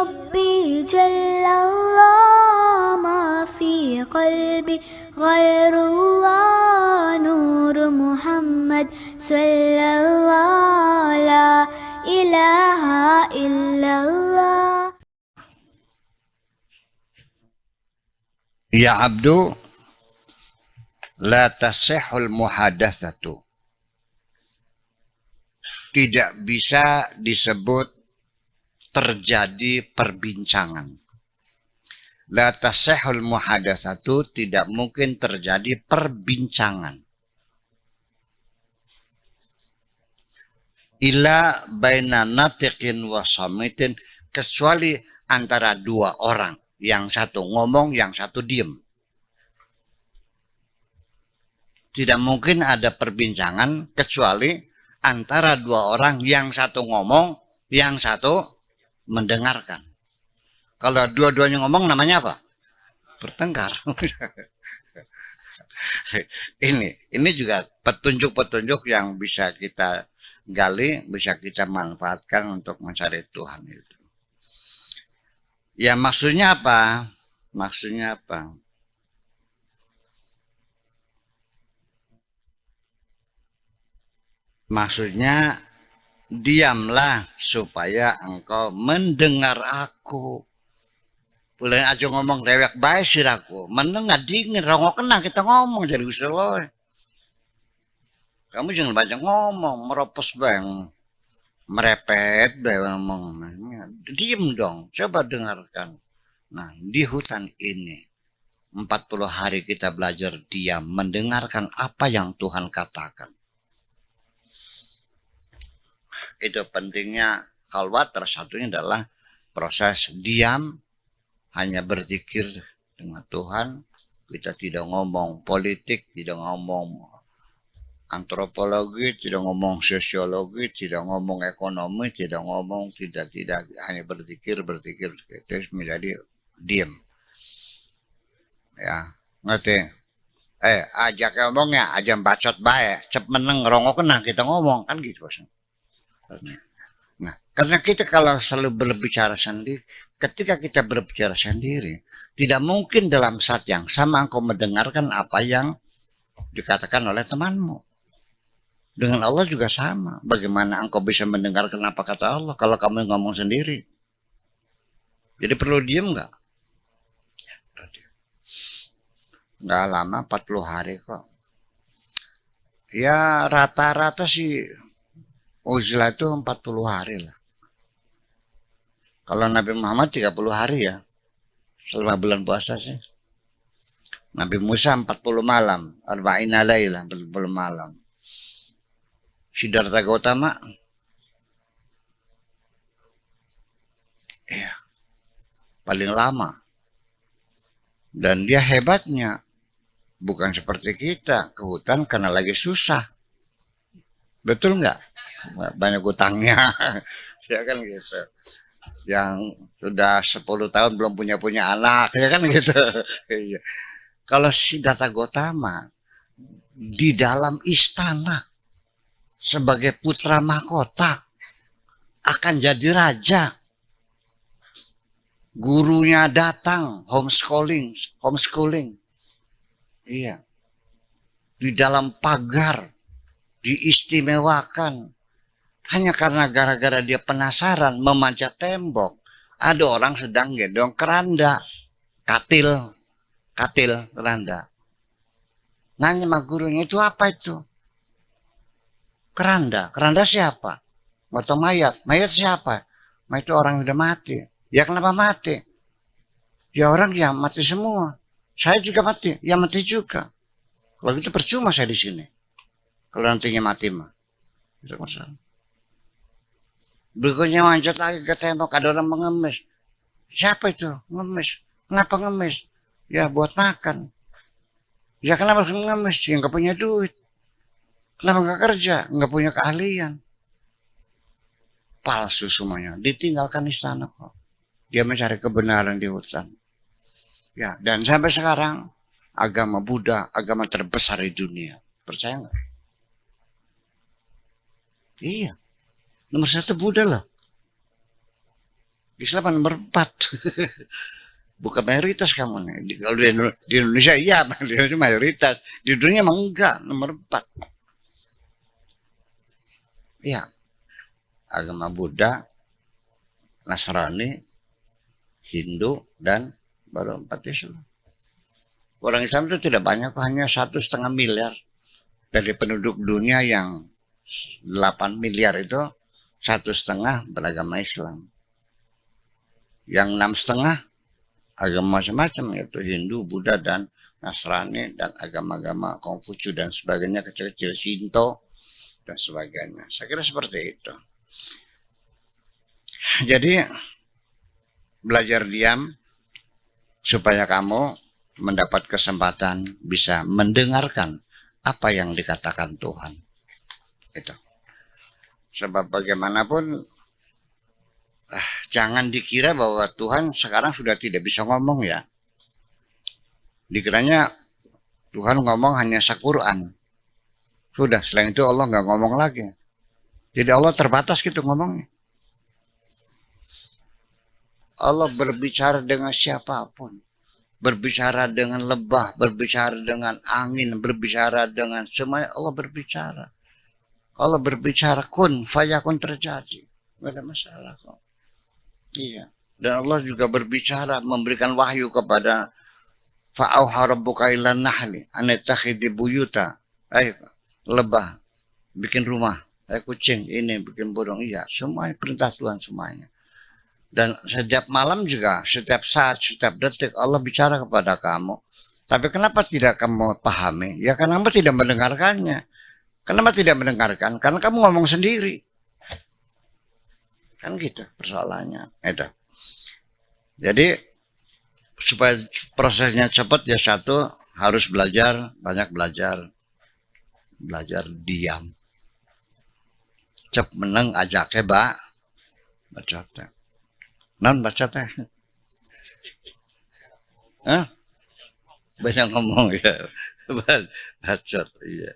ربي جل الله ما في قلبي غير الله نور محمد صلى الله لا إله إلا الله. Ya abdu, la tasihul muhadatsatu. Tidak bisa disebut terjadi perbincangan. La tasihul muhadatsatu, tidak mungkin terjadi perbincangan. Illa baina natiqin wa samitin, kecuali antara dua orang. Yang satu ngomong, yang satu diem. Tidak mungkin ada perbincangan kecuali antara dua orang, yang satu ngomong, yang satu mendengarkan. Kalau dua-duanya ngomong namanya apa? Bertengkar. Ini juga petunjuk-petunjuk yang bisa kita gali, bisa kita manfaatkan untuk mencari Tuhan itu. Ya maksudnya apa? Maksudnya apa? Maksudnya diamlah supaya engkau mendengar aku. Boleh aja ngomong dewek bae siraku. Mendengar dingin, rongok kena kita ngomong jadi usul. Kamu jangan banyak ngomong, meropos bang. Merepet ngomong, diem dong, coba dengarkan. Nah, di hutan ini 40 hari kita belajar diam, mendengarkan apa yang Tuhan katakan. Itu pentingnya khalwat. Satunya adalah proses diam, hanya berzikir dengan Tuhan. Kita tidak ngomong politik, tidak ngomong antropologi, tidak ngomong sosiologi, tidak ngomong ekonomi, tidak hanya berzikir terus menjadi diam. Ya, ngerti? Ajak ngomongnya, ajak bacot baik, cep meneng rongok kena kita ngomong kan gitu. Nah, karena kita kalau selalu berbicara sendiri, ketika kita berbicara sendiri, tidak mungkin dalam saat yang sama engkau mendengarkan apa yang dikatakan oleh temanmu. Dengan Allah juga sama. Bagaimana engkau bisa mendengarkan apa kata Allah kalau kamu ngomong sendiri? Jadi perlu diem nggak? Nggak lama, 40 hari kok. Ya rata-rata sih uzlah itu 40 hari lah. Kalau Nabi Muhammad 30 hari ya. Selama bulan puasa sih. Nabi Musa 40 malam. Arba'ina laylah, 40 malam. Siddhartha Gautama, ya, paling lama. Dan dia hebatnya bukan seperti kita ke hutan karena lagi susah. Betul nggak? Banyak utangnya. Ya kan gitu. Yang sudah 10 tahun belum punya anak, ya kan gitu. Kalau Siddhartha Gautama di dalam istana sebagai putra mahkota akan jadi raja. Gurunya datang homeschooling. Iya. Di dalam pagar diistimewakan. Hanya karena gara-gara dia penasaran memanjat tembok. Ada orang sedang gendong keranda. Katil keranda. Nanya sama gurunya, itu apa itu? Keranda siapa? Atau mayat siapa? Mayat itu orang yang udah mati. Ya kenapa mati? Ya orang yang mati semua. Saya juga mati, ya mati juga. Kalau itu percuma saya di sini. Kalau nantinya mati mah. Itu masalah. Berikutnya manjat lagi ke tembok, ada orang mengemis. Siapa itu? Ngemis. Kenapa ngemis? Ya buat makan. Ya kenapa harus ngemis? Ya nggak punya duit. Kenapa nggak kerja? Nggak punya keahlian. Palsu semuanya. Ditinggalkan istana kok. Dia mencari kebenaran di hutan. Ya, dan sampai sekarang agama Buddha, agama terbesar di dunia. Percaya nggak? Iya. Nomor 1 Buddha lah. Islam nomor 4. Bukan mayoritas kamu nih. Kalau di Indonesia iya, di Indonesia mayoritas. Di dunia emang enggak, nomor 4. Iya. Agama Buddha, Nasrani, Hindu, dan baru 4 Islam. Orang Islam itu tidak banyak, hanya 1,5 miliar. Dari penduduk dunia yang 8 miliar itu, 1,5 beragama Islam. Yang 6,5 agama macam-macam, yaitu Hindu, Buddha, dan Nasrani, dan agama-agama Konghucu dan sebagainya, kecil-kecil Shinto, dan sebagainya. Saya kira seperti itu. Jadi, belajar diam supaya kamu mendapat kesempatan bisa mendengarkan apa yang dikatakan Tuhan. Itu. Sebab bagaimanapun, jangan dikira bahwa Tuhan sekarang sudah tidak bisa ngomong ya. Dikiranya Tuhan ngomong hanya Al-Quran. Sudah, selain itu Allah nggak ngomong lagi. Jadi Allah terbatas gitu ngomongnya. Allah berbicara dengan siapapun. Berbicara dengan lebah, berbicara dengan angin, berbicara dengan semuanya. Allah berbicara. Allah berbicara kun, fayakun terjadi. Nggak ada masalah kok. Iya. Dan Allah juga berbicara, memberikan wahyu kepada fa'auha rabbuka ilan nahli anattakhidhi buyuta. Ayo, lebah, bikin rumah. Kucing, ini bikin burung. Iya, semuanya perintah Tuhan semuanya. Dan setiap malam juga, setiap saat, setiap detik Allah bicara kepada kamu. Tapi kenapa tidak kamu pahami? Ya karena kamu tidak mendengarkannya. Kenapa tidak mendengarkan? Karena kamu ngomong sendiri. Kan gitu persoalannya. Itu. Jadi supaya prosesnya cepat ya satu harus belajar, banyak belajar. Belajar diam. Cep meneng ajaknya baca teh. Non baca teh. Hah? Banyak ngomong ya. Bacot, iya.